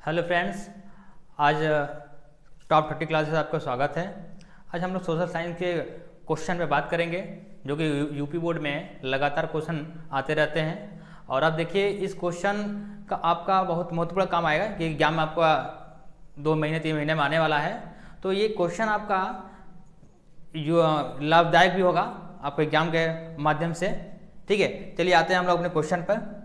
Hello friends, आज top 30 classes आपका स्वागत है। आज हम लोग सोशल साइंस के क्वेश्चन पे बात करेंगे जो कि यूपी बोर्ड में लगातार क्वेश्चन आते रहते हैं। और आप देखिए, इस क्वेश्चन का आपका बहुत महत्वपूर्ण काम आएगा कि एग्जाम में आपका 2 महीने 3 महीने में आने वाला है। तो ये क्वेश्चन आपका जो लाभदायक भी होगा आपको एग्जाम के माध्यम से। ठीक है, चलिए आते हैं हम लोग अपने क्वेश्चन पर।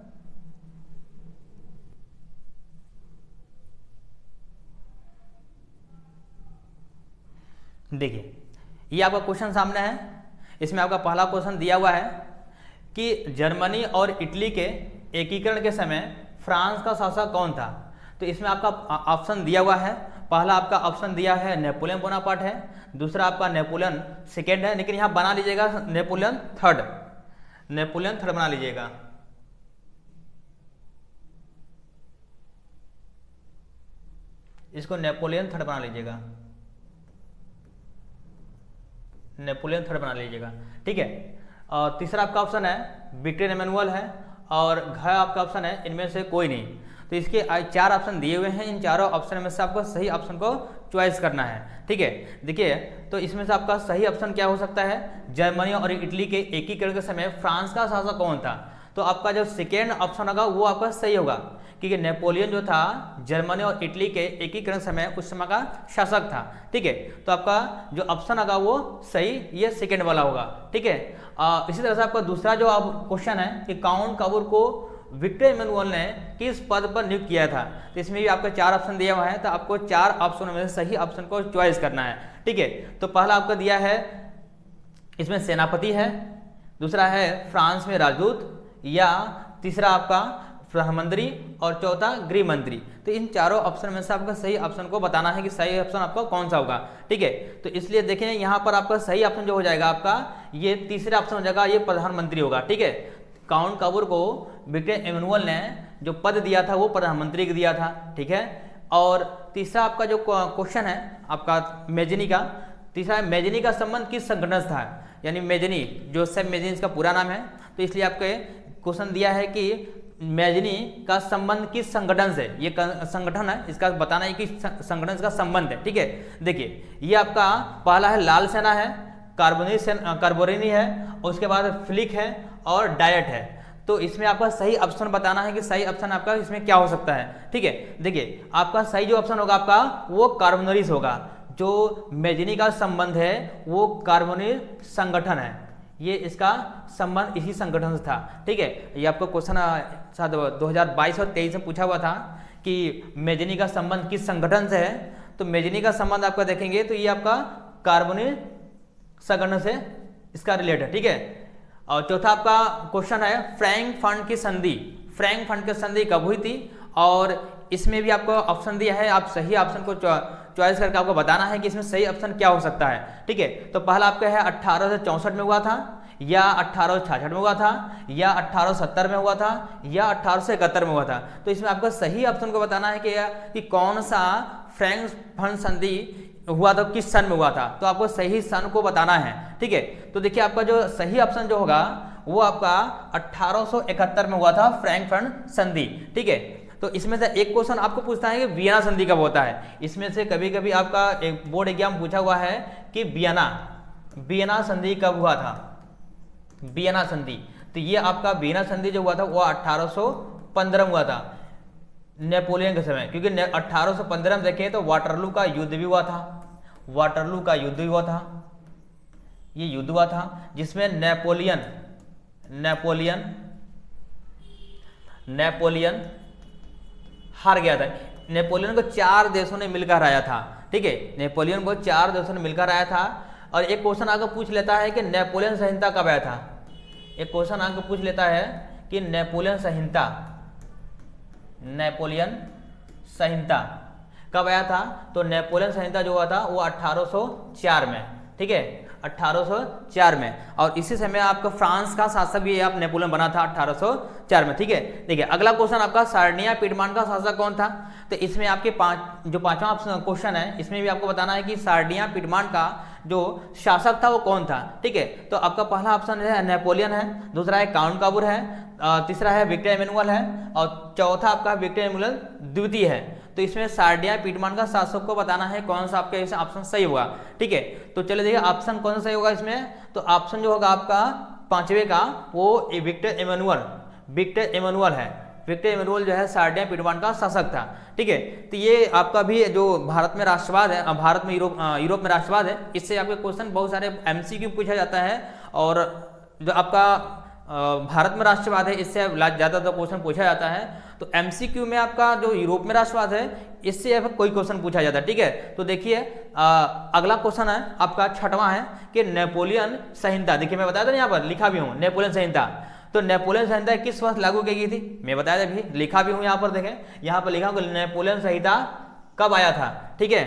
देखिए, ये आपका क्वेश्चन सामने है। इसमें आपका पहला क्वेश्चन दिया हुआ है कि जर्मनी और इटली के एकीकरण के समय फ्रांस का शासक कौन था। तो इसमें आपका ऑप्शन दिया हुआ है। पहला आपका ऑप्शन दिया है नेपोलियन बोनापार्ट है, दूसरा आपका नेपोलियन सेकेंड है, लेकिन यहाँ बना लीजिएगा नेपोलियन थर्ड, नेपोलियन थर्ड बना लीजिएगा। इसको नेपोलियन थर्ड बना लीजिएगा, नेपोलियन थर्ड बना लीजिएगा। ठीक है, और तीसरा आपका ऑप्शन है विक्टर एमेनुअल है, और घ आपका ऑप्शन है इनमें से कोई नहीं। तो इसके 4 ऑप्शन दिए हुए हैं, इन चारों ऑप्शन में से आपको सही ऑप्शन को चॉइस करना है। ठीक है, देखिए, तो इसमें से आपका सही ऑप्शन क्या हो सकता है, जर्मनी और इटली के एकीकरण के समय फ्रांस का शासक कौन था। तो आपका जो सेकेंड ऑप्शन होगा वो आपका सही होगा, क्योंकि नेपोलियन जो था जर्मनी और इटली के एकीकरण समय उस समय का शासक था। ठीक है, तो आपका जो ऑप्शन होगा वो सही, ये सेकेंड वाला होगा। ठीक है, इसी तरह से आपका दूसरा जो आप क्वेश्चन है कि काउंट काबूर को विक्टर एमेनुअल ने किस पद पर नियुक्त किया था। तो इसमें भी आपको 4 ऑप्शन दिया हुआ है, तो आपको 4 ऑप्शनों में से सही ऑप्शन को चॉइस करना है। ठीक है, तो पहला आपका दिया है इसमें सेनापति है, दूसरा है फ्रांस में राजदूत, या तीसरा आपका प्रधानमंत्री, और चौथा गृह मंत्री। तो इन चारों ऑप्शन में से आपका सही ऑप्शन को बताना है कि सही ऑप्शन आपका कौन सा होगा। ठीक है, तो इसलिए देखें यहाँ पर आपका सही ऑप्शन जो हो जाएगा आपका ये तीसरा ऑप्शन हो जाएगा, ये प्रधानमंत्री होगा। ठीक है, काउंट काबूर को विक्टर एमेनुअल ने जो पद दिया था वो प्रधानमंत्री को दिया था। ठीक है, और तीसरा आपका जो क्वेश्चन है आपका मेजनी का, तीसरा है मेजनी का संबंध किस संगठन से था, यानी मेजनी जो सब मेजनी इसका पूरा नाम है। तो इसलिए आपके क्वेश्चन दिया है कि मेजनी का संबंध किस संगठन से, ये संगठन है इसका बताना है कि संगठन का संबंध है। ठीक है, देखिए, ये आपका पहला है लाल सेना है, कार्बोनिनी है, और उसके बाद फ्लिक है और डायट है। तो इसमें आपका सही ऑप्शन बताना है कि सही ऑप्शन आपका इसमें क्या हो सकता है। ठीक है, देखिए, आपका सही जो ऑप्शन होगा आपका वो कार्बोनरीज होगा। जो मेजनी का संबंध है वो कार्बोनिल संगठन है, ये इसका संबंध इसी संगठन से था। ठीक है, ये आपको क्वेश्चन शायद 2022 और 23 में पूछा हुआ था कि मेजनी का संबंध किस संगठन से है। तो मेजनी का संबंध आपका देखेंगे तो ये आपका कार्बोनिल संगठन से इसका रिलेट है। ठीक है, और चौथा आपका क्वेश्चन है फ्रैंकफर्ट की संधि, फ्रैंकफर्ट की संधि कब हुई थी। और इसमें भी आपको ऑप्शन दिया है, आप सही ऑप्शन को चॉइस करके आपको बताना है कि इसमें सही ऑप्शन क्या हो सकता है। ठीक है, तो पहला आपका है 1864 में हुआ था, या 1866 में हुआ था, या 1870 में हुआ था, या 1871 में हुआ था। तो इसमें आपको सही ऑप्शन को बताना है कि कौन सा फ्रैंकफर्ट संधि हुआ था, किस सन में हुआ था। तो आपको सही सन को बताना है। ठीक है, तो देखिए, आपका जो सही ऑप्शन जो होगा वो आपका 1871 में हुआ था फ्रैंकफर्ट संधि। ठीक है, तो इसमें से एक क्वेश्चन आपको पूछता है कि वियना संधि कब होता है। इसमें से कभी कभी आपका एक बोर्ड एग्जाम पूछा हुआ है कि वियना संधि कब हुआ था, वियना संधि। तो ये आपका वियना संधि जो हुआ था वो 1815 में हुआ था नेपोलियन के समय, क्योंकि 1815 में देखें तो वाटरलू का युद्ध भी हुआ था, वाटरलू का युद्ध भी हुआ था, ये युद्ध हुआ था जिसमें नेपोलियन हार गया था। नेपोलियन को 4 देशों ने मिलकर हराया था। ठीक है, नेपोलियन को 4 देशों ने मिलकर हराया था। और एक क्वेश्चन आगे पूछ लेता है कि नेपोलियन संहिता कब आया था। एक क्वेश्चन आगे पूछ लेता है कि नेपोलियन संहिता कब आया था। तो नेपोलियन संहिता जो हुआ था वो 1804 में। ठीक है, 1804 में। और इसी समय आपका फ्रांस का शासक भी आप नेपोलियन बना था 1804 में। ठीक है, देखिए, अगला क्वेश्चन आपका सार्डिनिया पिडमांट का शासक कौन था। तो इसमें आपके पांचवा क्वेश्चन है, इसमें भी आपको बताना है कि सार्डिनिया पिडमांट का जो शासक था वो कौन था। ठीक है, तो आपका पहला ऑप्शन है नेपोलियन है, दूसरा है काउंट काबूर है, तीसरा है विक्टर एमेनुअल है, और चौथा आपका विक्टर एमेनुअल द्वितीय है। तो इसमें सार्डिया पिटमान का शासक को बताना है कौन सा आपका इसमें ऑप्शन सही होगा। ठीक है, तो चलिए देखिए ऑप्शन कौन सा सही होगा इसमें। तो ऑप्शन जो होगा आपका पांचवे का वो विक्टर एमेनुअल है। विक्टर एमेनुअल जो है सार्डिया पिटमान का शासक था। ठीक है, तो ये आपका भी जो भारत में राष्ट्रवाद है, भारत में यूरोप में राष्ट्रवाद है, इससे आपके क्वेश्चन बहुत सारे एमसीक्यू पूछा जाता है। और जो आपका भारत में राष्ट्रवाद है इससे ज़्यादातर क्वेश्चन पूछा जाता है। तो एमसीक्यू में आपका जो यूरोप में राष्ट्रवाद है इससे अब कोई क्वेश्चन पूछा जाता है। ठीक है, तो देखिए अगला क्वेश्चन है आपका छठवां है कि नेपोलियन संहिता। देखिए मैं बताया था यहाँ पर लिखा भी हूँ नेपोलियन संहिता। तो नेपोलियन संहिता किस वर्ष लागू की गई थी, मैं बताया था, भी लिखा भी हूँ यहाँ पर। देखें यहाँ पर लिखा हूँ नेपोलियन संहिता कब आया था। ठीक है,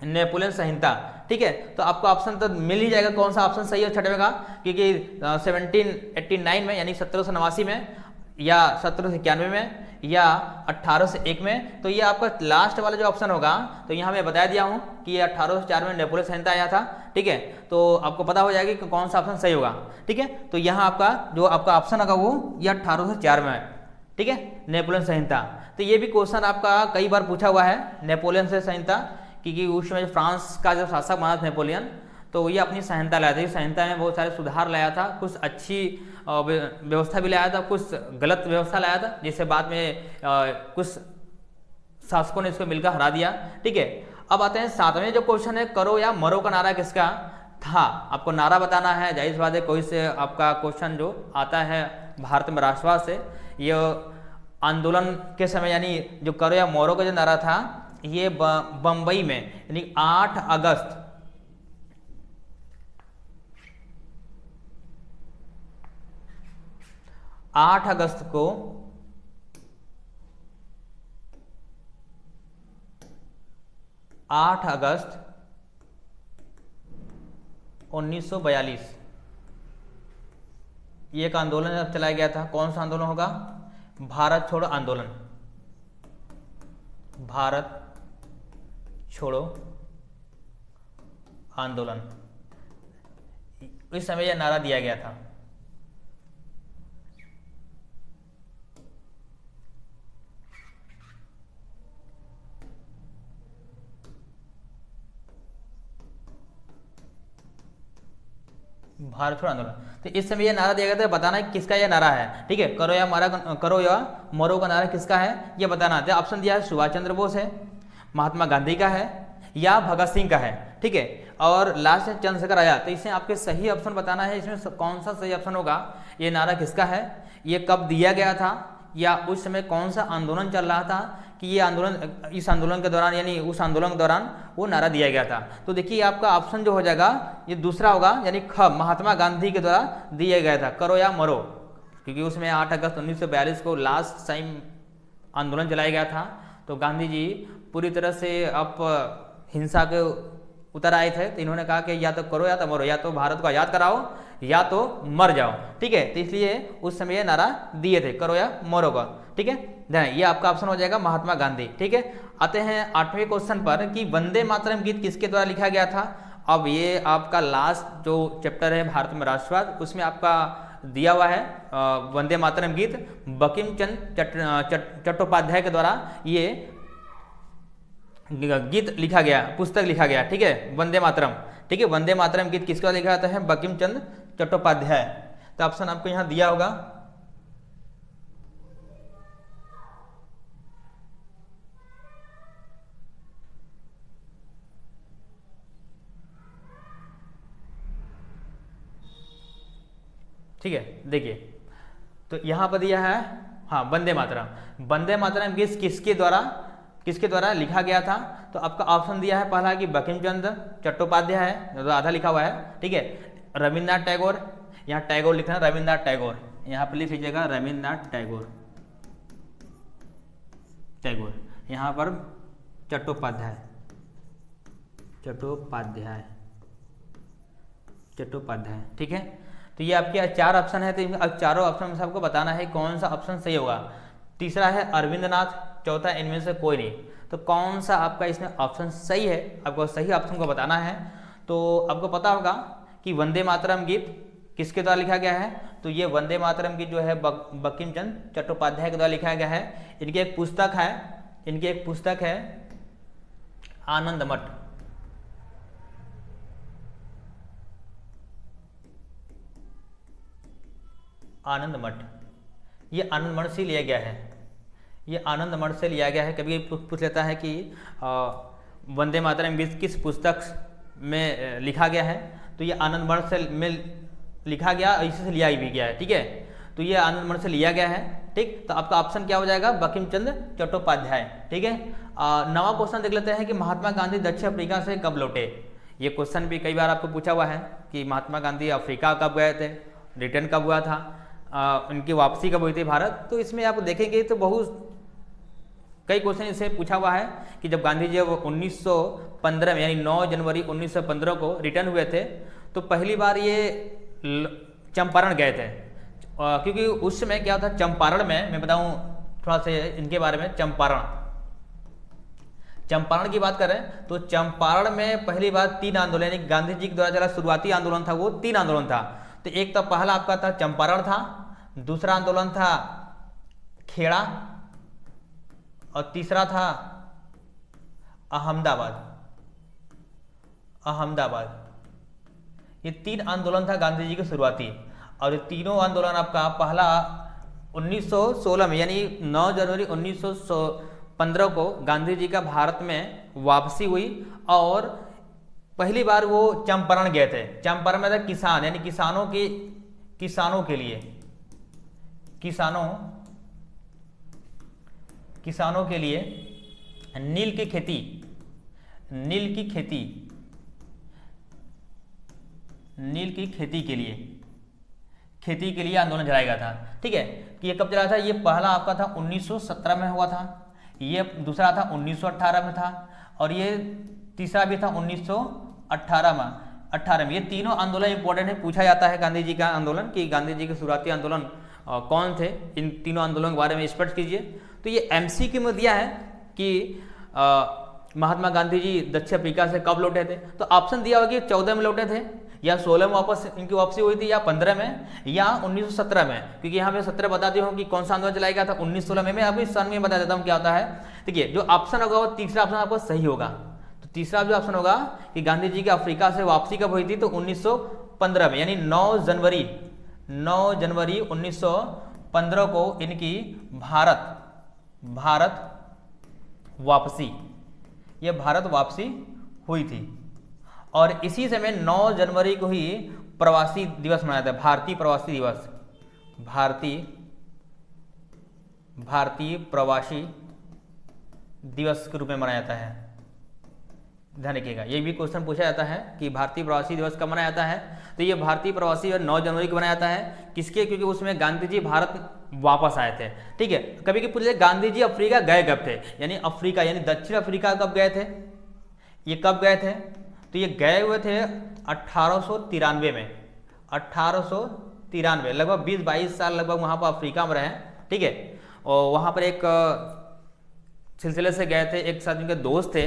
नेपोलियन संहिता। ठीक है, तो आपको ऑप्शन तो मिल ही जाएगा कौन सा ऑप्शन सही है छठवें का, क्योंकि 1789 में यानी 1789 में, या 1791 में, या 1801 में। तो ये आपका लास्ट वाला जो ऑप्शन होगा, तो यहाँ मैं बता दिया हूँ कि ये 1804 में नेपोलियन संहिता आया था। ठीक है, तो आपको पता हो जाएगा कि कौन सा ऑप्शन सही होगा। ठीक है, तो यहाँ आपका जो आपका ऑप्शन होगा वो ये 1804 में है। ठीक है, नेपोलियन संहिता। तो ये भी क्वेश्चन आपका कई बार पूछा हुआ है नेपोलियन से संहिता, क्योंकि उस समय फ्रांस का जो शासक बना था नेपोलियन, तो ये अपनी संहिता लाया था। संहिता में बहुत सारे सुधार लाया था, कुछ अच्छी व्यवस्था भी लाया था, कुछ गलत व्यवस्था लाया था, जिससे बाद में कुछ शासकों ने इसको मिलकर हरा दिया। ठीक है, अब आते हैं सातवें जो क्वेश्चन है, करो या मरो का नारा किसका था। आपको नारा बताना है। जाहिर बात है कोई से आपका क्वेश्चन जो आता है भारत में राष्ट्रवाद से, ये आंदोलन के समय, यानी जो करो या मरो का जो नारा था ये बंबई में, यानी 8 अगस्त 8 अगस्त को 8 अगस्त 1942 ये एक आंदोलन जब चलाया गया था। कौन सा आंदोलन होगा, भारत छोड़ो आंदोलन, भारत छोड़ो आंदोलन। इस समय यह नारा दिया गया था। भारत छोड़ो आंदोलन। तो इस समय यह नारा दिया गया था, बताना है किसका यह नारा है। ठीक है, करो या मरो का नारा किसका है यह बताना है। ऑप्शन दिया है सुभाष चंद्र बोस है, महात्मा गांधी का है, या भगत सिंह का है। ठीक है, और लास्ट है चंद्रशेखर आजाद। तो इसमें आपके सही ऑप्शन बताना है, इसमें कौन सा सही ऑप्शन होगा, ये नारा किसका है, ये कब दिया गया था, या उस समय कौन सा आंदोलन चल रहा था कि ये आंदोलन, इस आंदोलन के दौरान यानी उस आंदोलन के दौरान वो नारा दिया गया था। तो देखिए आपका ऑप्शन जो हो जाएगा ये दूसरा होगा, यानी ख, महात्मा गांधी के द्वारा दिया गया था, करो या मरो, क्योंकि उसमें 8 अगस्त 1942 को लास्ट टाइम आंदोलन चलाया गया था। तो गांधी जी पूरी तरह से अब हिंसा के उतर आए थे। तो इन्होंने कहा कि या तो करो या तो मरो, या तो भारत को आज़ाद कराओ या तो मर जाओ। ठीक है, तो इसलिए उस समय ये नारा दिए थे, करो या मरो का। ठीक है, ये आपका ऑप्शन हो जाएगा महात्मा गांधी। ठीक है, आते हैं 8वें क्वेश्चन पर कि वंदे मातरम गीत किसके द्वारा लिखा गया था। अब ये आपका लास्ट जो चैप्टर है भारत में राष्ट्रवाद, उसमें आपका दिया हुआ है वंदे मातरम गीत बंकिम चंद्र चट्टोपाध्याय के द्वारा ये गीत लिखा गया, पुस्तक लिखा गया। ठीक है, वंदे मातरम। ठीक है, वंदे मातरम गीत किसके द्वारा लिखा जाता है, बंकिम चंद्र चट्टोपाध्याय। तो ऑप्शन आपको यहां दिया होगा। ठीक है, देखिए तो यहां पर दिया है, हाँ, वंदे मातरम। वंदे मातरम गीत किसके द्वारा लिखा गया था। तो आपका ऑप्शन दिया है पहला कि बंकिम चंद्र चट्टोपाध्याय है, तो आधा लिखा हुआ है। ठीक है, रविन्द्रनाथ टैगोर, यहाँ टैगोर लिखना, रविन्द्रनाथ टैगोर, यहाँ पर लिख लीजिएगा रविन्द्रनाथ टैगोर, यहाँ पर चट्टोपाध्याय। ठीक है, तो ये आपके 4 ऑप्शन है। तो अब चारों ऑप्शन में से आपको बताना है कौन सा ऑप्शन सही होगा। तीसरा है अरविंदनाथ, चौथा इनमें से कोई नहीं। तो कौन सा आपका इसमें ऑप्शन सही है, आपको सही ऑप्शन को बताना है। तो आपको पता होगा कि वंदे मातरम गीत किसके द्वारा लिखा गया है, तो ये वंदे मातरम की जो है बंकिम चंद्र चट्टोपाध्याय के द्वारा लिखा गया है। इनकी एक पुस्तक है आनंद मठ। आनंद मठ, ये आनंद मठ से लिया गया है, ये आनंद मठ से लिया गया है। कभी पूछ लेता है कि वंदे मातरम गीत किस पुस्तक में लिखा गया है, तो ये आनंद मठ से में लिखा गया, इसी से लिया भी गया है। ठीक है, तो ये आनंद मठ से लिया गया है। ठीक, तो आपका ऑप्शन क्या हो जाएगा, बंकिम चंद्र चट्टोपाध्याय। ठीक है, नवा क्वेश्चन देख लेते हैं कि महात्मा गांधी दक्षिण अफ्रीका से कब लौटे। ये क्वेश्चन भी कई बार आपको पूछा हुआ है कि महात्मा गांधी अफ्रीका कब गए थे, रिटर्न कब हुआ था, उनकी वापसी कब हुई थी भारत। तो इसमें आप देखेंगे तो बहुत कई क्वेश्चन इससे पूछा हुआ है कि जब गांधी जी 1915 में यानी 9 जनवरी 1915 को रिटर्न हुए थे, तो पहली बार ये चंपारण गए थे। क्योंकि उस समय क्या था चंपारण में, मैं बताऊं थोड़ा सा इनके बारे में। चंपारण की बात करें तो चंपारण में पहली बार 3 आंदोलन, यानी गांधी जी के द्वारा चला शुरुआती आंदोलन था, वो 3 आंदोलन था। तो एक तो पहला आपका था चंपारण था, दूसरा आंदोलन था खेड़ा, और तीसरा था अहमदाबाद। ये 3 आंदोलन था गांधी जी के शुरुआती, और ये तीनों आंदोलन आपका पहला 1916 में यानी 9 जनवरी 1915 को गांधी जी का भारत में वापसी हुई, और पहली बार वो चंपारण गए थे। चंपारण में था किसान, यानी किसानों के लिए नील की खेती के लिए आंदोलन चलाया गया था। ठीक है, कि ये कब चला था, ये पहला आपका था 1917 में हुआ था, ये दूसरा था 1918 में था, और ये तीसरा भी था 1918 में। ये तीनों आंदोलन इंपॉर्टेंट है, पूछा जाता है गांधी जी का आंदोलन कि गांधी जी के शुरुआती आंदोलन कौन थे, इन तीनों आंदोलनों के बारे में स्पष्ट कीजिए। तो ये एमसीक्यू में दिया है कि महात्मा गांधी जी दक्षिण अफ्रीका से कब लौटे थे, तो ऑप्शन दिया होगा कि 14 में लौटे थे, या 16 में वापस इनकी वापसी हुई थी, या 15 में, या 1917 में। क्योंकि यहाँ पे 17 बता दिया हूँ कि कौन सा आंदोलन चलाया गया था, 1916 में। मैं अभी सन में बता देता हूँ क्या होता है। देखिए, जो ऑप्शन होगा वो तीसरा ऑप्शन आपको सही होगा। तो तीसरा जो ऑप्शन होगा कि गांधी जी की अफ्रीका से वापसी कब हुई थी, तो 1915 में, यानी 9 जनवरी 1915 को इनकी भारत वापसी हुई थी। और इसी समय 9 जनवरी को ही प्रवासी दिवस मनाया जाता है, भारतीय प्रवासी दिवस के रूप में मनाया जाता है। ध्यान रखिएगा, ये भी क्वेश्चन पूछा जाता है कि भारतीय प्रवासी दिवस कब मनाया जाता है। तो ये भारतीय प्रवासी दिवस 9 जनवरी को मनाया जाता है। किसके, क्योंकि उसमें गांधी जी भारत वापस आए थे। ठीक है, कभी कि पूछ ले गांधी जी अफ्रीका गए कब थे, यानी अफ्रीका यानी दक्षिण अफ्रीका कब गए थे, ये कब गए थे, तो ये गए हुए थे 1893 में। 1893 लगभग 20-22 साल लगभग वहाँ पर अफ्रीका में रहे। ठीक है, और वहाँ पर एक सिलसिले से गए थे, एक साथ उनके दोस्त थे,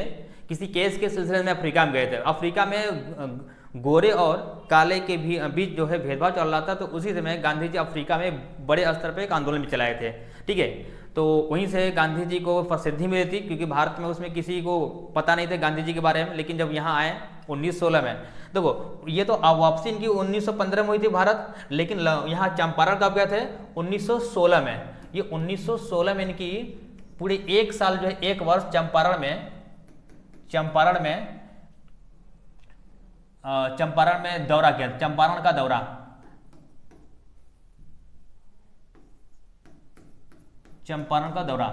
किसी केस के सिलसिले में अफ्रीका में गए थे। अफ्रीका में गोरे और काले के बीच जो है भेदभाव चल रहा था, तो उसी समय गांधी जी अफ्रीका में बड़े स्तर पर एक आंदोलन भी चलाए थे। ठीक है, तो वहीं से गांधी जी को प्रसिद्धि मिली थी, क्योंकि भारत में उसमें किसी को पता नहीं थे गांधी जी के बारे में। लेकिन जब यहाँ आए 1916 में, देखो ये तो वापसी इनकी 1915 में हुई थी भारत, लेकिन यहाँ चंपारण कब गए थे, 1916 में। ये 1916 में इनकी पूरे 1 साल जो है 1 वर्ष चंपारण में दौरा किया, चंपारण का दौरा।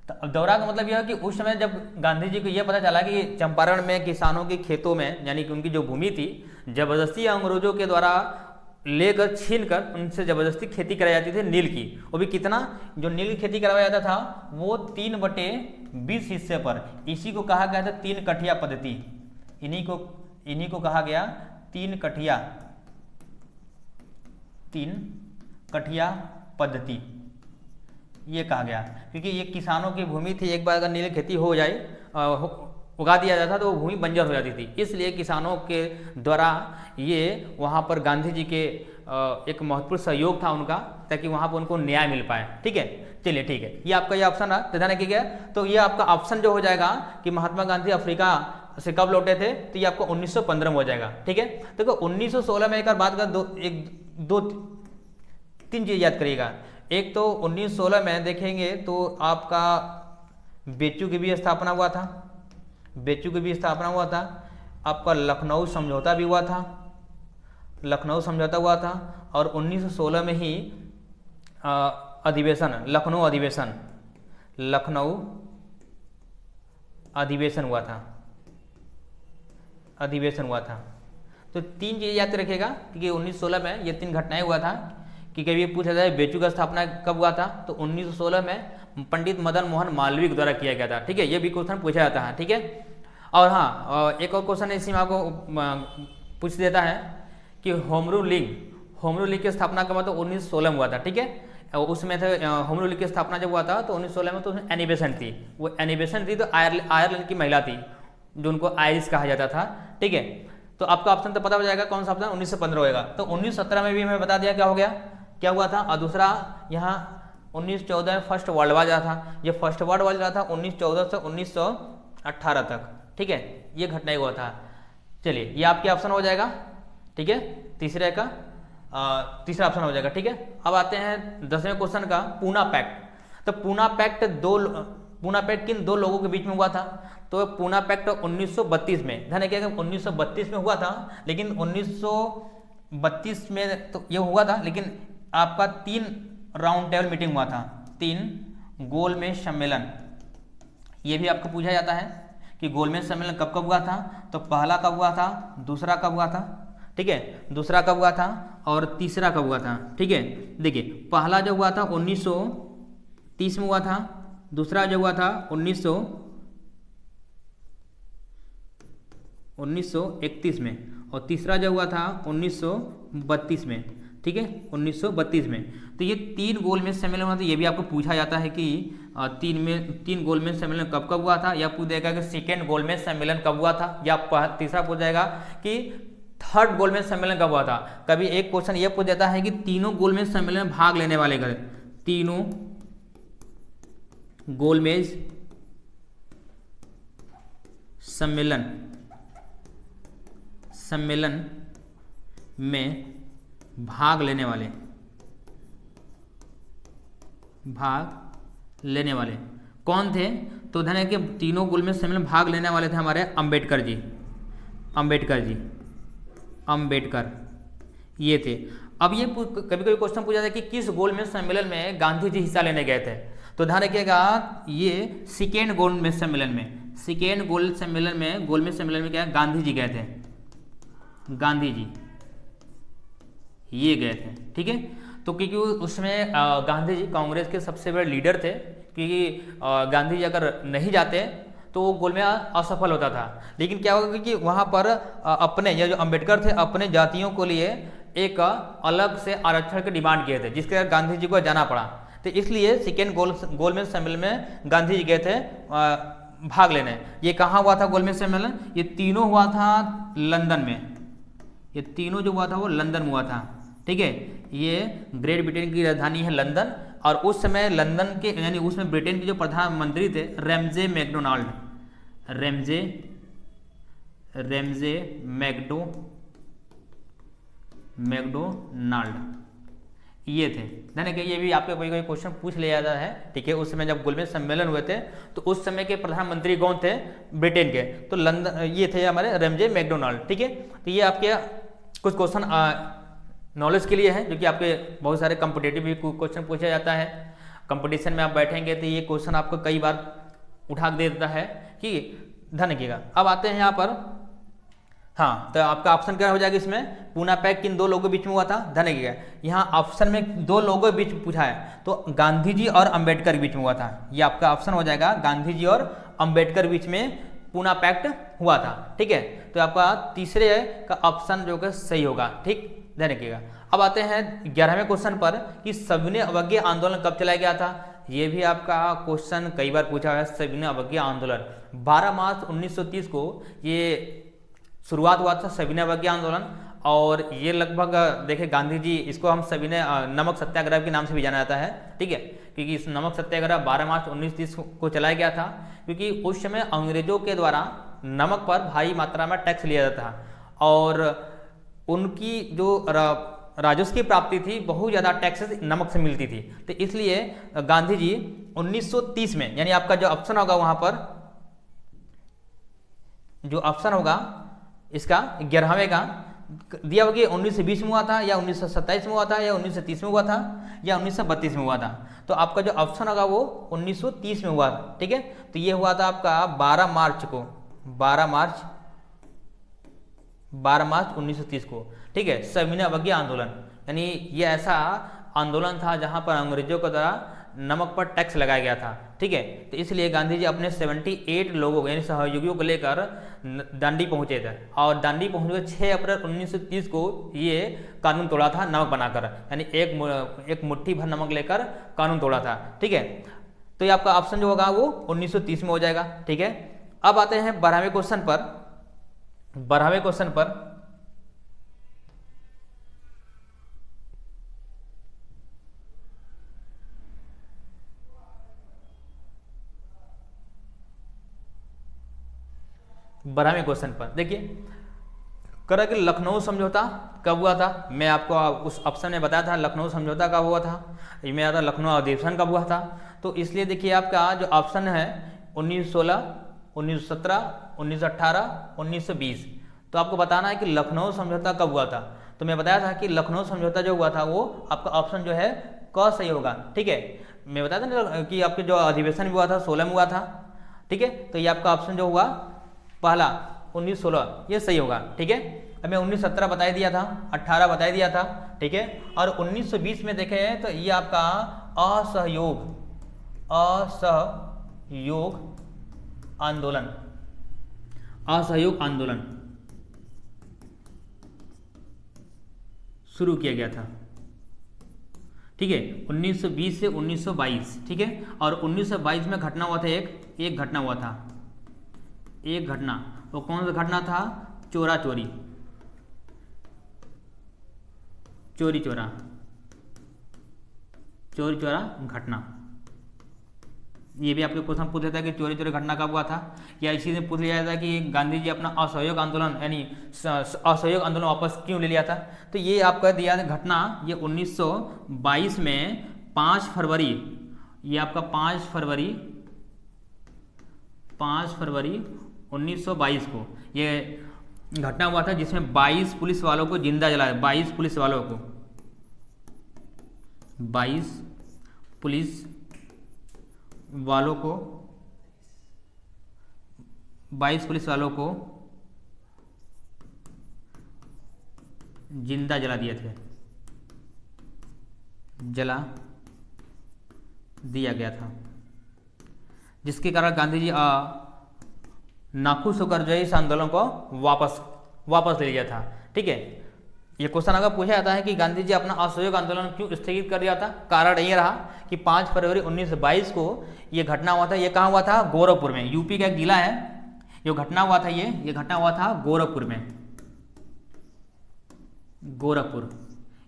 तो दौरा का मतलब यह है कि उस समय जब गांधी जी को यह पता चला कि चंपारण में किसानों के खेतों में, यानी कि उनकी जो भूमि थी, जबरदस्ती अंग्रेजों के द्वारा लेकर छीन कर उनसे जबरदस्ती खेती कराई जाती थी नील की। वो भी कितना, जो नील की खेती करवाया जाता था वो 3/20 हिस्से पर। इसी को कहा गया था 3 कठिया पद्धति। इन्हीं को कहा गया 3 कठिया पद्धति, ये कहा गया। क्योंकि ये किसानों की भूमि थी, एक बार अगर नील खेती हो जाए, उगा दिया जाता तो वो भूमि बंजर हो जाती थी। इसलिए किसानों के द्वारा ये वहाँ पर गांधी जी के एक महत्वपूर्ण सहयोग था उनका, ताकि वहाँ पर उनको न्याय मिल पाए। ठीक है, चलिए ठीक है, ये आपका ये ऑप्शन रहा, ध्यान रखिएगा। तो ये आपका ऑप्शन जो हो जाएगा कि महात्मा गांधी अफ्रीका से कब लौटे थे, तो ये आपको 1915 में हो जाएगा। ठीक है, देखो 1916 में एक और बात कर तीन चीज याद करिएगा। एक तो 1916 में देखेंगे तो आपका बेचू की भी स्थापना हुआ था, बेचू की भी स्थापना हुआ था। आपका लखनऊ समझौता भी हुआ था, लखनऊ समझौता हुआ था। और 1916 में ही अधिवेशन, लखनऊ अधिवेशन, लखनऊ अधिवेशन हुआ था, अधिवेशन हुआ था। तो तीन चीज़ें याद रखिएगा, क्योंकि 1916 में ये तीन घटनाएं हुआ था। कि कभी पूछा जाए बेचू का स्थापना कब हुआ था, तो 1916 में पंडित मदन मोहन मालवीय के द्वारा किया गया था। ठीक है, ये भी क्वेश्चन पूछा जाता है। ठीक है, और हाँ, एक और क्वेश्चन इसी में आपको पूछ देता है कि होम रूल लीग की स्थापना कब हुआ, तो 1916 में हुआ था। ठीक है, उसमें थे होम रूल लीग की स्थापना जब हुआ था तो 1916 में, तो उसमें एनिबेशन थी, वो एनिबेशन थी तो आयरलैंड की महिला थी, जो उनको आयरिश कहा जाता था। ठीक है, तो आपका ऑप्शन तो पता हो जाएगा कौन सा ऑप्शन 1915 होगा। तो 1917 में भी हमें बता दिया क्या हो गया, क्या हुआ था। और दूसरा यहाँ 1914 में फर्स्ट वर्ल्ड वार था, ये फर्स्ट वर्ल्ड वार था 1914 से 1918 तक। ठीक है, ये घटना हुआ था। चलिए, ये आपके ऑप्शन हो जाएगा। ठीक है, तीसरा ऑप्शन हो जाएगा। ठीक है, अब आते हैं 10वें क्वेश्चन का, पूना पैक्ट। तो पूना पैक्ट किन दो लोगों के बीच में हुआ था, तो पूना पैक्ट 1932 में, ध्यान रखिएगा 1932 में हुआ था। लेकिन 1932 में तो ये हुआ था, लेकिन आपका 3 राउंड टेबल मीटिंग हुआ था, 3 गोलमेज सम्मेलन। ये भी आपको पूछा जाता है कि गोलमेज सम्मेलन कब कब हुआ था, तो पहला कब हुआ था, दूसरा कब हुआ था। ठीक है, दूसरा कब हुआ था और तीसरा कब हुआ था। ठीक है, देखिए पहला जो हुआ था 1930 में हुआ था, दूसरा जो हुआ था 1931 में, और तीसरा जो हुआ था 1932 में। ठीक है, 1932 में। तो ये 3 गोलमेज सम्मेलन हुआ था। ये भी आपको पूछा जाता है कि 3 गोलमेज सम्मेलन कब कब हुआ था, या पूछ जाएगा कि सेकेंड गोलमेज सम्मेलन कब हुआ था, या तीसरा पूछ जाएगा कि थर्ड गोलमेज सम्मेलन कब हुआ था। कभी एक क्वेश्चन ये पूछ जाता है कि तीनों गोलमेज सम्मेलन में भाग लेने वाले गए, तीनों गोलमेज सम्मेलन में भाग लेने वाले कौन थे, तो ध्यान है कि तीनों गोलमेज सम्मेलन भाग लेने वाले थे हमारे अंबेडकर ये थे। अब ये कभी कभी क्वेश्चन पूछा था कि किस गोलमेज सम्मेलन में गांधी जी हिस्सा लेने गए थे, तो ध्यान रखिएगा ये सेकेंड गोलमेज सम्मेलन में क्या गांधी जी गए थे, गांधी जी ये गए थे। ठीक है, तो क्योंकि उसमें गांधी जी कांग्रेस के सबसे बड़े लीडर थे, क्योंकि गांधी जी अगर नहीं जाते तो वो गोल में असफल होता था। लेकिन क्या होगा कि वहाँ पर अपने ये जो अंबेडकर थे अपने जातियों को लिए एक अलग से आरक्षण की डिमांड किए थे, जिसके कारण गांधी जी को जाना पड़ा। तो इसलिए सेकेंड गोलमेज सम्मेलन में गांधी जी गए थे भाग लेने। ये कहाँ हुआ था गोलमेज सम्मेलन, ये तीनों हुआ था लंदन में, ये तीनों जो हुआ था वो लंदन में हुआ था। ठीक है, ये ग्रेट ब्रिटेन की राजधानी है लंदन, और उस समय लंदन के यानी उसमें ब्रिटेन के जो प्रधानमंत्री थे रैमजे मैकडोनाल्ड ये थे। ध्यान कि ये भी आपके कोई क्वेश्चन पूछ लिया जाता है। ठीक है, उस समय जब गोलमेज सम्मेलन हुए थे तो उस समय के प्रधानमंत्री कौन थे ब्रिटेन के, तो लंदन ये थे हमारे रैमजे मैकडोनाल्ड। ठीक है, तो ये आपके कुछ क्वेश्चन नॉलेज के लिए है, जो कि आपके बहुत सारे कॉम्पिटेटिव भी क्वेश्चन पूछा जाता है। कंपटीशन में आप बैठेंगे तो ये क्वेश्चन आपको कई बार उठा दे देता है कि ध्यान रखिएगा। अब आते हैं यहाँ पर, हाँ, तो आपका ऑप्शन क्या हो जाएगा इसमें, पूना पैक्ट किन 2 लोगों के बीच में हुआ था, ध्यान रखिएगा। यहाँ ऑप्शन में 2 लोगों के बीच पूछा है, तो गांधी जी और अंबेडकर के बीच में हुआ था। ये आपका ऑप्शन हो जाएगा, गांधी जी और अंबेडकर के बीच में पूना पैक्ट हुआ था। ठीक है, तो आपका तीसरे का ऑप्शन जो कि सही होगा। ठीक, ध्यान रखिएगा। अब आते हैं 11वें क्वेश्चन पर कि सविनय अवज्ञा आंदोलन कब चलाया गया था। ये भी आपका क्वेश्चन कई बार पूछा है। सविनय अवज्ञा आंदोलन 12 मार्च 1930 को ये शुरुआत हुआ था सविनय अवज्ञा आंदोलन, और ये लगभग देखिए गांधी जी, इसको हम सभी ने नमक सत्याग्रह के नाम से भी जाना जाता है, ठीक है, क्योंकि इस नमक सत्याग्रह 12 मार्च 1930 को चलाया गया था, क्योंकि उस समय अंग्रेजों के द्वारा नमक पर भारी मात्रा में टैक्स लिया जाता था और उनकी जो राजस्व की प्राप्ति थी बहुत ज़्यादा टैक्सेस नमक से मिलती थी। तो इसलिए गांधी जी 1930 में, यानी आपका जो ऑप्शन होगा वहां पर, जो ऑप्शन होगा इसका 11वें का दिया होगा कि 1920 में हुआ था या 1927 में हुआ था या 1930 में हुआ था या 1932 में हुआ था। तो आपका जो ऑप्शन होगा वो 1930 में हुआ था, ठीक है। तो ये हुआ था आपका 12 मार्च को, 12 मार्च 1930 को, ठीक है, सविनय अवज्ञा आंदोलन। यानी ये ऐसा आंदोलन था जहां पर अंग्रेजों के द्वारा नमक पर टैक्स लगाया गया था, ठीक है। तो इसलिए गांधी जी अपने 78 लोगों को यानी सहयोगियों को लेकर दांडी पहुंचे थे और दांडी पहुंचकर 6 अप्रैल 1930 को ये कानून तोड़ा था नमक बनाकर, यानी एक मुट्ठी भर नमक लेकर कानून तोड़ा था, ठीक है। तो ये आपका ऑप्शन जो होगा वो 1930 में हो जाएगा, ठीक है। अब आते हैं 12वें क्वेश्चन पर। 12वें क्वेश्चन पर देखिए करा कि लखनऊ समझौता कब हुआ था। मैं आपको उस ऑप्शन में बताया था लखनऊ समझौता कब हुआ था, इसमें आता लखनऊ अधिवेशन कब हुआ था। तो इसलिए देखिए आपका जो ऑप्शन है 1916, 1917, 1918, 1920। तो आपको बताना है कि लखनऊ समझौता कब हुआ था। तो मैं बताया था कि लखनऊ समझौता जो हुआ था वो आपका ऑप्शन जो है क सही होगा, ठीक है। मैं बताया था ना कि आपके जो अधिवेशन भी हुआ था 16 में हुआ था, ठीक है। तो ये आपका ऑप्शन जो हुआ पहला 1916 ये सही होगा, ठीक है। अब मैं 1917 बता दिया था, 18 बता दिया था, ठीक है। और 1920 में देखे तो ये आपका असहयोग आंदोलन शुरू किया गया था, ठीक है, 1920 से 1922, ठीक है। और 1922 में घटना हुआ था एक घटना हुआ था, एक घटना, वो कौन सा घटना था? चोरी चोरा घटना। ये भी आपके क्वेश्चन पूछ लेता है कि चोरी घटना कब हुआ था, या इसी से पूछ लिया जाता है कि गांधी जी अपना असहयोग आंदोलन यानी असहयोग आंदोलन वापस क्यों ले लिया था। तो ये आपका दिया घटना ये 1922 में 5 फरवरी, ये आपका 5 फरवरी 1922 को ये घटना हुआ था, जिसमें 22 पुलिस वालों को जिंदा जलाया। 22 पुलिस वालों को जिंदा जला दिए थे, जला दिया गया था, जिसके कारण गांधी जी नाखुश होकर जो इस आंदोलन को वापस ले लिया था, ठीक है। ये क्वेश्चन अगर पूछा जाता है कि गांधी जी अपना असहयोग आंदोलन क्यों स्थगित कर दिया था, कारण ये रहा कि 5 फरवरी 1922 को ये घटना हुआ था। ये कहाँ हुआ था? गोरखपुर में, यूपी का एक जिला है। जो घटना हुआ था ये घटना हुआ था गोरखपुर में,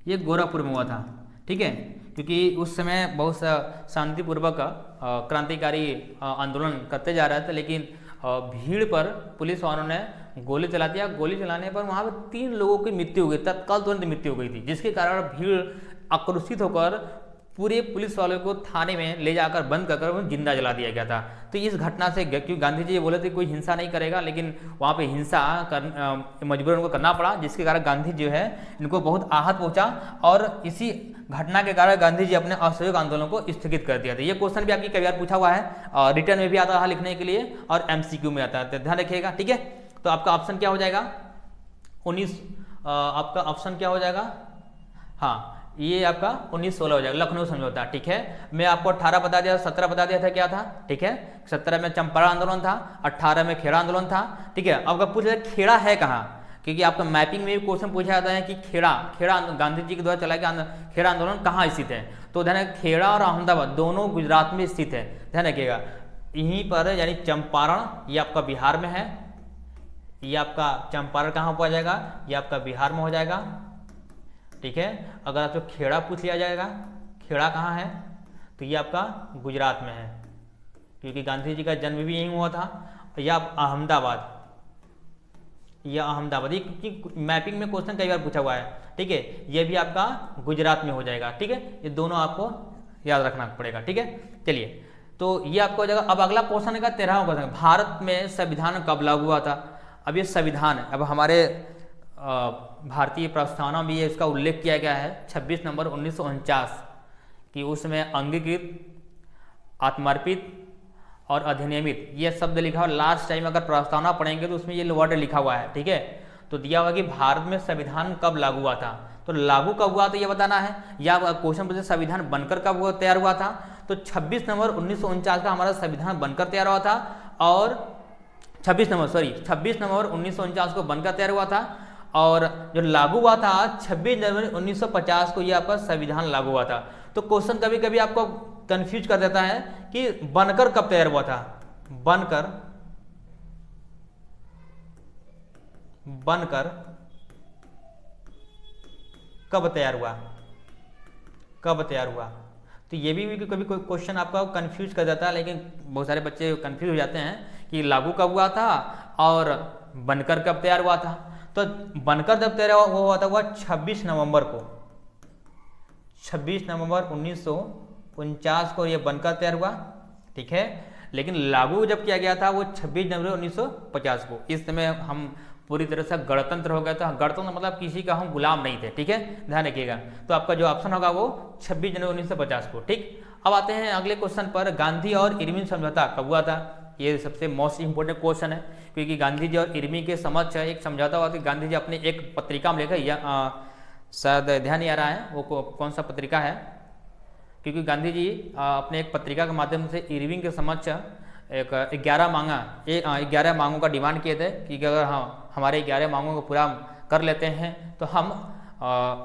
ये गोरखपुर में हुआ था, ठीक है। क्योंकि उस समय बहुत शांतिपूर्वक क्रांतिकारी आंदोलन करते जा रहे थे, लेकिन भीड़ पर पुलिस वालों ने गोली चला दिया। गोली चलाने पर वहां पर 3 लोगों की मृत्यु हो गई, तत्काल तुरंत मृत्यु हो गई थी, जिसके कारण भीड़ आक्रोशित होकर पूरे पुलिस वालों को थाने में ले जाकर बंद कर उन्हें जिंदा जला दिया गया था। तो इस घटना से, क्योंकि गांधी जी ये बोले थे कोई हिंसा नहीं करेगा, लेकिन वहाँ पे हिंसा मजबूरन उनको करना पड़ा, जिसके कारण गांधी जो है इनको बहुत आहत पहुंचा और इसी घटना के कारण गांधी जी अपने असहयोग आंदोलन को स्थगित कर दिया था। ये क्वेश्चन भी आपकी कई बार पूछा हुआ है और रिटर्न में भी आता है लिखने के लिए और MCQ में आता है, तो ध्यान रखिएगा, ठीक है। तो आपका ऑप्शन क्या हो जाएगा? 19 आपका ऑप्शन क्या हो जाएगा? हाँ, ये आपका 1916 हो जाएगा, लखनऊ समझौता, ठीक है। मैं आपको 18 बता दिया, 17 बता दिया था क्या था, ठीक है। 17 में चंपारण आंदोलन था, 18 में खेड़ा आंदोलन था, ठीक है। अब अगर पूछ रहे खेड़ा है कहाँ, क्योंकि आपका मैपिंग में भी क्वेश्चन पूछा जाता है कि खेड़ा गांधी जी के द्वारा चलाया गया खेड़ा आंदोलन कहाँ स्थित है। तो ध्यान रखिए, खेड़ा और अहमदाबाद दोनों गुजरात में स्थित है, ध्यान रखिएगा। यहीं पर यानी चंपारण ये आपका बिहार में है, ये आपका चंपारण कहाँ पर आ जाएगा, ये आपका बिहार में हो जाएगा। ठीक है, अगर आपसे खेड़ा पूछ लिया जाएगा, खेड़ा कहाँ है, तो ये आपका गुजरात में है, क्योंकि गांधी जी का जन्म भी यहीं हुआ था। या अहमदाबाद, या अहमदाबाद, ये मैपिंग में क्वेश्चन कई बार पूछा हुआ है। ठीक है, ये भी आपका गुजरात में हो जाएगा। ठीक है, ये दोनों आपको याद रखना पड़ेगा। ठीक है, चलिए, तो ये आपको हो जाएगा। अब अगला क्वेश्चन का 13वां क्वेश्चन, भारत में संविधान कब लागू हुआ था। अब ये संविधान, अब हमारे भारतीय प्रस्तावना भी है, इसका उल्लेख किया गया है 26 नवंबर 1949 कि उसमें अंगीकृत, आत्मर्पित और अधिनियमित ये शब्द लिखा हुआ। लास्ट टाइम अगर प्रस्तावना पढ़ेंगे तो उसमें ये वर्ड लिखा हुआ है। ठीक है, तो दिया हुआ कि भारत में संविधान कब लागू हुआ था, तो लागू कब हुआ तो ये बताना है, या क्वेश्चन पूछे संविधान बनकर कब तैयार हुआ था, तो 26 नवंबर 1949 का हमारा संविधान बनकर तैयार हुआ था। और 26 नवंबर 1949 को बनकर तैयार हुआ था, और जो लागू हुआ था 26 जनवरी 1950 को ये आपका संविधान लागू हुआ था। तो क्वेश्चन कभी कभी आपको कंफ्यूज कर देता है कि बनकर कब तैयार हुआ था, बनकर कब तैयार हुआ, तो ये भी कभी कोई क्वेश्चन आपका कंफ्यूज कर देता है, लेकिन बहुत सारे बच्चे कंफ्यूज हो जाते हैं कि लागू कब हुआ था और बनकर कब तैयार हुआ था। तो बनकर जब तैयार हुआ था, वह 26 नवंबर 1949 को ये बनकर तैयार हुआ। ठीक है, लेकिन लागू जब किया गया था वो 26 जनवरी 1950 को। इस समय हम पूरी तरह से गणतंत्र हो गया था। गणतंत्र मतलब किसी का हम गुलाम नहीं थे। ठीक है, ध्यान रखिएगा। तो आपका जो ऑप्शन होगा वो 26 जनवरी 1950 को। ठीक, अब आते हैं अगले क्वेश्चन पर, गांधी और इरविन समझौता कब हुआ था। ये सबसे मोस्ट इंपोर्टेंट क्वेश्चन है, क्योंकि गांधी जी और इरविन के समक्ष एक समझौता हुआ था। गांधी जी अपने एक पत्रिका में लिखा, या शायद ध्यान नहीं आ रहा है वो कौन सा पत्रिका है, क्योंकि गांधी जी अपने एक पत्रिका के माध्यम से इरविन के समक्ष एक 11 मांगों का डिमांड किए थे कि अगर हमारे 11 मांगों को पूरा कर लेते हैं तो हम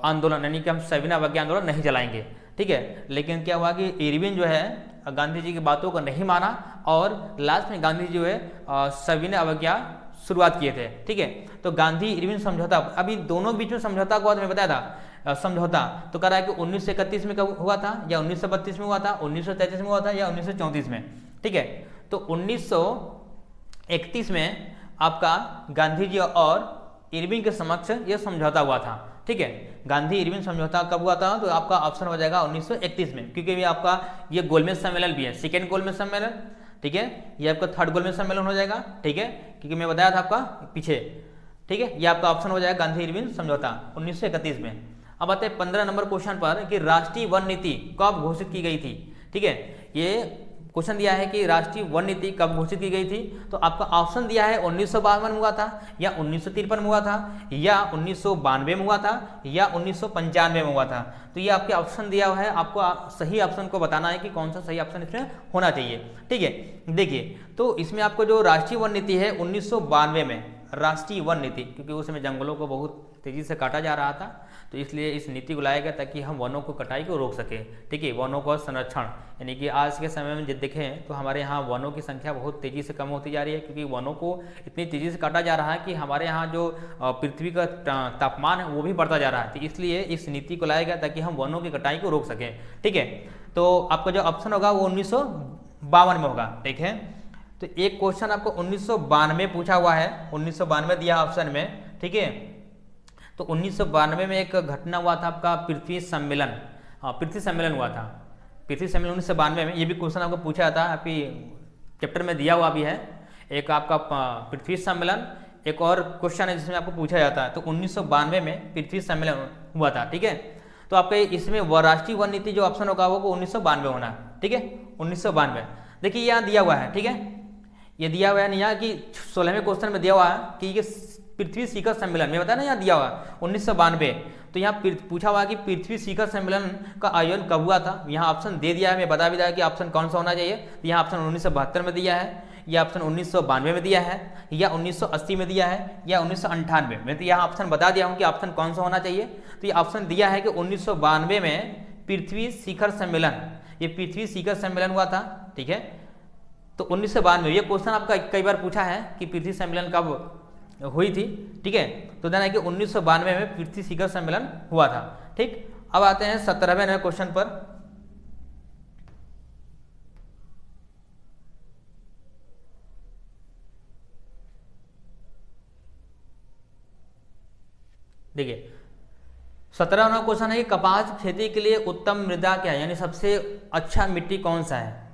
आंदोलन, यानी कि हम सविनय अवज्ञा आंदोलन नहीं चलाएंगे। ठीक है, लेकिन क्या हुआ कि इरविन जो है गांधी जी की बातों को नहीं माना, और लास्ट में गांधी जी जो है सविनय अवज्ञा शुरुआत किए थे। ठीक है, तो गांधी इरविन समझौता, अभी दोनों बीच में समझौता को मैं बताया था समझौता, तो कह रहा है कि 1931 में कब हुआ था, या 1932 में हुआ था, 1933 में हुआ था, या 1934 में। ठीक है, तो 1931 में आपका गांधी जी और इरविन के समक्ष यह समझौता हुआ था। ठीक है, गांधी इरविन समझौता कब हुआ था, तो आपका ऑप्शन हो जाएगा 1931 में, क्योंकि भी आपका ये गोलमेज सम्मेलन भी है, सेकेंड गोलमेज सम्मेलन। ठीक है, ये आपका थर्ड गोलमेज सम्मेलन हो जाएगा। ठीक है, क्योंकि मैं बताया था आपका पीछे। ठीक है, ये आपका ऑप्शन हो जाएगा गांधी इरविन समझौता 1931 में। अब आते हैं 15 नंबर क्वेश्चन पर कि राष्ट्रीय वन नीति कब घोषित की गई थी। ठीक है, ये क्वेश्चन दिया है कि राष्ट्रीय वन नीति कब घोषित की गई थी, तो आपका ऑप्शन दिया है 1952 में हुआ था, या 1953 में हुआ था, या 1992 में हुआ था, या 1995 में हुआ था। तो ये आपके ऑप्शन दिया हुआ है, आपको सही ऑप्शन को बताना है कि कौन सा सही ऑप्शन इसमें होना चाहिए। ठीक है, देखिए, तो इसमें आपको जो राष्ट्रीय वन नीति है 1992 में राष्ट्रीय वन नीति, क्योंकि उस समय जंगलों को बहुत तेजी से काटा जा रहा था, तो इसलिए इस नीति को लाया गया ताकि हम वनों को कटाई को रोक सके। ठीक है, वनों का संरक्षण, यानी कि आज के समय में जब देखें तो हमारे यहाँ वनों की संख्या बहुत तेजी से कम होती जा रही है, क्योंकि वनों को इतनी तेजी से काटा जा रहा है कि हमारे यहाँ जो पृथ्वी का तापमान है वो भी बढ़ता जा रहा है। तो इसलिए इस नीति को लाया गया ताकि हम वनों की कटाई को रोक सकें। ठीक है, तो आपका जो ऑप्शन होगा वो 1952 में होगा। ठीक है, तो एक क्वेश्चन आपको 1992 पूछा हुआ है, 1992 दिया ऑप्शन में। ठीक है, तो 1992 में एक घटना हुआ था आपका पृथ्वी सम्मेलन, पृथ्वी सम्मेलन हुआ था, पृथ्वी सम्मेलन 1992 में। ये भी क्वेश्चन आपको पूछा था, आपकी चैप्टर में दिया हुआ भी है। एक आपका पृथ्वी सम्मेलन, एक और क्वेश्चन है जिसमें आपको पूछा जाता है। तो 1992 में पृथ्वी सम्मेलन हुआ था। ठीक है, तो आपके इसमें राष्ट्रीय वन नीति जो ऑप्शन होगा वो 1992 होना। ठीक है, 1992। देखिए यहाँ दिया हुआ है। ठीक है, ये दिया हुआ है यहाँ कि 16वें क्वेश्चन में दिया हुआ है कि ये पृथ्वी शिखर सम्मेलन में बताया ना, यहाँ दिया हुआ 1992। तो यहाँ पूछा हुआ कि पृथ्वी शिखर सम्मेलन का आयोजन कब हुआ था। यहाँ ऑप्शन दे दिया है, मैं बता भी दिया कि ऑप्शन कौन सा होना चाहिए। तो यहाँ ऑप्शन 1972 में दिया है, या ऑप्शन 1992 में दिया है, या 1980 में दिया है, या 1998 में। तो यहाँ ऑप्शन बता दिया हूँ कि ऑप्शन कौन सा होना चाहिए। तो ये ऑप्शन दिया है कि 1992 में पृथ्वी शिखर सम्मेलन, ये पृथ्वी शिखर सम्मेलन हुआ था। ठीक है, तो 1992 ये क्वेश्चन आपका कई बार पूछा है कि पृथ्वी सम्मेलन कब हुई थी। ठीक है, तो ध्यान है कि 1992 में पृथ्वी शिखर सम्मेलन हुआ था। ठीक, अब आते हैं 17वें क्वेश्चन पर। देखिए 17वां क्वेश्चन है कि कपास खेती के लिए उत्तम मृदा क्या है, यानी सबसे अच्छा मिट्टी कौन सा है।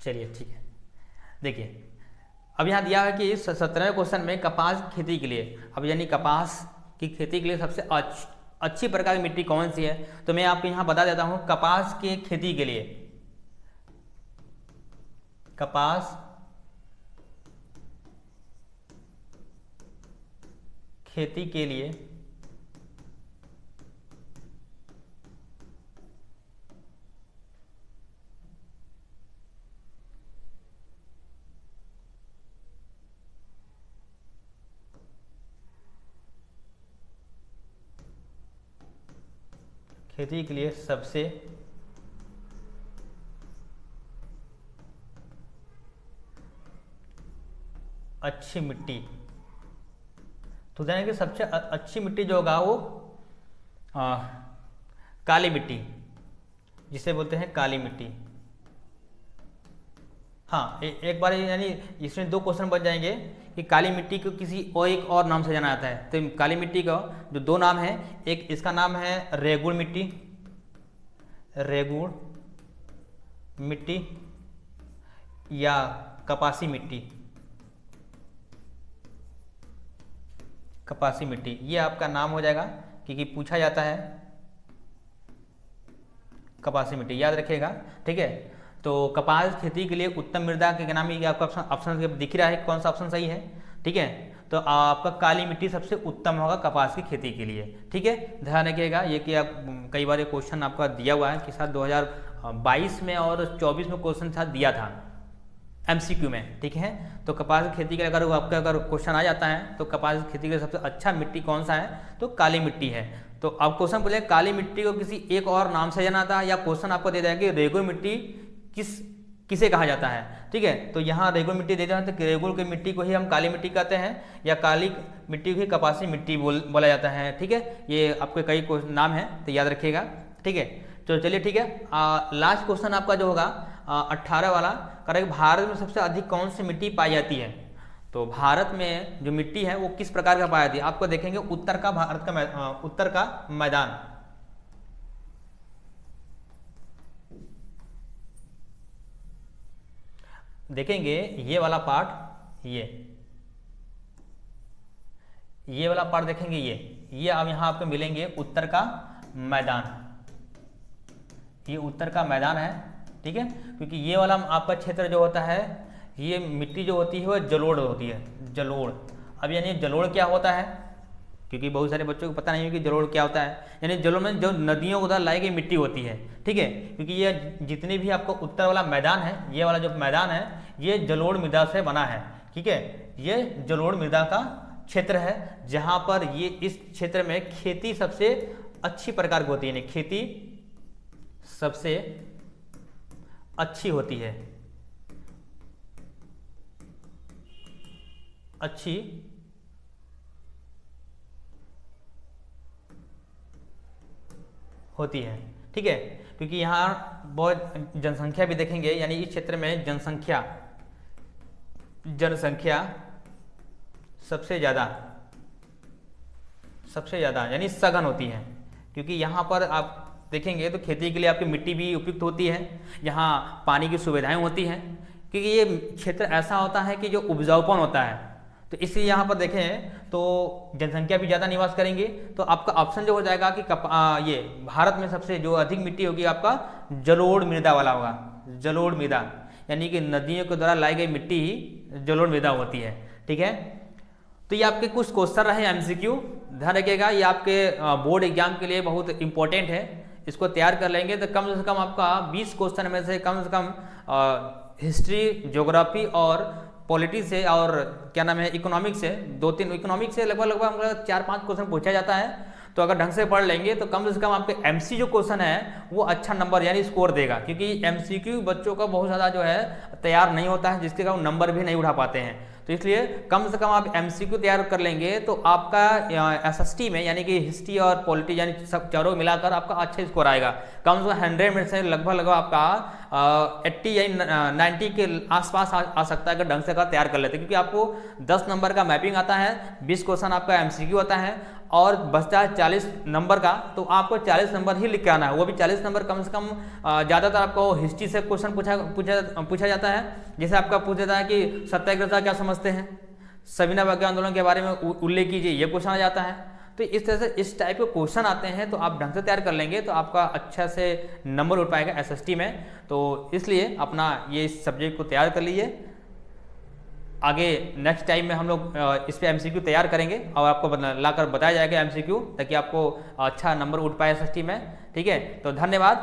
चलिए ठीक है, देखिए अब यहाँ दिया है कि 17वें क्वेश्चन में कपास खेती के लिए, अब यानी कपास की खेती के लिए सबसे अच्छी प्रकार की मिट्टी कौन सी है, तो मैं आपको यहाँ बता देता हूँ। कपास के खेती के लिए, कपास खेती के लिए सबसे अच्छी मिट्टी, तो ध्यान कि सबसे अच्छी मिट्टी जो होगा वो काली मिट्टी, जिसे बोलते हैं काली मिट्टी। हाँ, एक बार यानी इसमें दो क्वेश्चन बच जाएंगे कि काली मिट्टी को किसी और एक और नाम से जाना जाता है। तो काली मिट्टी का जो दो नाम है, एक इसका नाम है रेगुड़ मिट्टी, रेगुड़ मिट्टी या कपासी मिट्टी, कपासी मिट्टी, ये आपका नाम हो जाएगा क्योंकि पूछा जाता है कपासी मिट्टी, याद रखिएगा। ठीक है, तो कपास खेती के लिए उत्तम मृदा के नाम ही आपका ऑप्शन दिख रहा है, कौन सा ऑप्शन सही है। ठीक है, तो आपका काली मिट्टी सबसे उत्तम होगा कपास की खेती के लिए। ठीक है, ध्यान रखिएगा ये कि आप कई बार ये क्वेश्चन आपका दिया हुआ है कि शायद 2022 में और 24 में क्वेश्चन शायद दिया था MCQ में। ठीक है, तो कपास की खेती के लिए अगर आपका अगर क्वेश्चन आ जाता है तो कपास की खेती के लिए सबसे अच्छा मिट्टी कौन सा है, तो काली मिट्टी है। तो अब क्वेश्चन बोले काली मिट्टी को किसी एक और नाम से जाना था, या क्वेश्चन आपको दे देगा कि रेगुड़ मिट्टी किसे कहा जाता है। ठीक है, तो यहाँ रेगुड़ मिट्टी दे देते हैं, तो रेगुड़ की मिट्टी को ही हम काली मिट्टी कहते हैं, या काली मिट्टी को ही कपासी मिट्टी बोला जाता है। ठीक है, ये आपके कई नाम है, तो याद रखिएगा। ठीक है, तो चलिए ठीक है, लास्ट क्वेश्चन आपका जो होगा 18 वाला करेक्ट, भारत में सबसे अधिक कौन सी मिट्टी पाई जाती है। तो भारत में जो मिट्टी है वो किस प्रकार का पाई जाती है, आपको देखेंगे उत्तर का भारत का उत्तर का मैदान, देखेंगे ये वाला पार्ट, ये वाला पार्ट देखेंगे, ये अब यहाँ आपको मिलेंगे उत्तर का मैदान, ये उत्तर का मैदान है। ठीक है, क्योंकि ये वाला आपका क्षेत्र जो होता है, ये मिट्टी जो होती है वो जलोढ़ होती है, जलोढ़। अब यानी जलोढ़ क्या होता है, क्योंकि बहुत सारे बच्चों को पता नहीं है कि जलोढ़ क्या होता है। यानी जलोढ़ में जो नदियों उधर लाई गई मिट्टी होती है। ठीक है, क्योंकि ये जितने भी आपको उत्तर वाला मैदान है, ये वाला जो मैदान है ये जलोढ़ मृदा से बना है। ठीक है, ये जलोढ़ मृदा का क्षेत्र है, जहां पर ये इस क्षेत्र में खेती सबसे अच्छी प्रकार की होती है, यानी खेती सबसे अच्छी होती है, अच्छी होती है। ठीक है, क्योंकि यहाँ बहुत जनसंख्या भी देखेंगे, यानी इस क्षेत्र में जनसंख्या सबसे ज़्यादा यानी सघन होती है। क्योंकि यहाँ पर आप देखेंगे तो खेती के लिए आपकी मिट्टी भी उपयुक्त होती है, यहाँ पानी की सुविधाएं होती हैं, क्योंकि ये क्षेत्र ऐसा होता है कि जो उपजाऊपन होता है, तो इसलिए यहाँ पर देखें तो जनसंख्या भी ज़्यादा निवास करेंगे। तो आपका ऑप्शन जो हो जाएगा कि ये भारत में सबसे जो अधिक मिट्टी होगी आपका जलोढ़ मृदा वाला होगा, जलोढ़ मृदा, यानी कि नदियों के द्वारा लाई गई मिट्टी ही जलोढ़ मृदा होती है। ठीक है, तो ये आपके कुछ क्वेश्चन रहे MCQ, ध्यान रखिएगा, ये आपके बोर्ड एग्जाम के लिए बहुत इंपॉर्टेंट है। इसको तैयार कर लेंगे तो कम से कम आपका 20 क्वेश्चन में से कम हिस्ट्री, ज्योग्राफी और पॉलिटी से और क्या नाम है इकोनॉमिक्स से, 2-3 इकोनॉमिक्स से लगभग 4-5 क्वेश्चन पूछा जाता है। तो अगर ढंग से पढ़ लेंगे तो कम से कम आपके एमसी जो क्वेश्चन है वो अच्छा नंबर यानी स्कोर देगा, क्योंकि एमसीक्यू बच्चों का बहुत ज़्यादा जो है तैयार नहीं होता है, जिसके कारण नंबर भी नहीं उठा पाते हैं। तो इसलिए कम से कम आप एमसीक्यू तैयार कर लेंगे तो आपका एसएसटी में यानी कि हिस्ट्री और पॉलिटी यानी सब चारों मिलाकर आपका अच्छा स्कोर आएगा। कम से कम 100 में से लगभग आपका 80 या 90 के आसपास आ सकता है अगर ढंग से अगर तैयार कर लेते हैं, क्योंकि आपको 10 नंबर का मैपिंग आता है, 20 क्वेश्चन आपका एमसीक्यू आता है और बचता है 40 नंबर का, तो आपको 40 नंबर ही लिख के आना है। वो भी 40 नंबर कम से कम ज़्यादातर आपको हिस्ट्री से क्वेश्चन पूछा जाता है। जैसे आपका पूछ देता है कि सत्याग्रह क्या समझते हैं, सविनय अवज्ञा आंदोलन के बारे में उल्लेख कीजिए, ये क्वेश्चन आ जाता है। तो इस तरह से इस टाइप के क्वेश्चन आते हैं, तो आप ढंग से तैयार कर लेंगे तो आपका अच्छा से नंबर उठ पाएगा एसएसटी में। तो इसलिए अपना ये इस सब्जेक्ट को तैयार कर लीजिए। आगे नेक्स्ट टाइम में हम लोग इस पे एमसीक्यू तैयार करेंगे और आपको लाकर बताया जाएगा एमसीक्यू, ताकि आपको अच्छा नंबर उठ पाए एसएसटी में। ठीक है, तो धन्यवाद।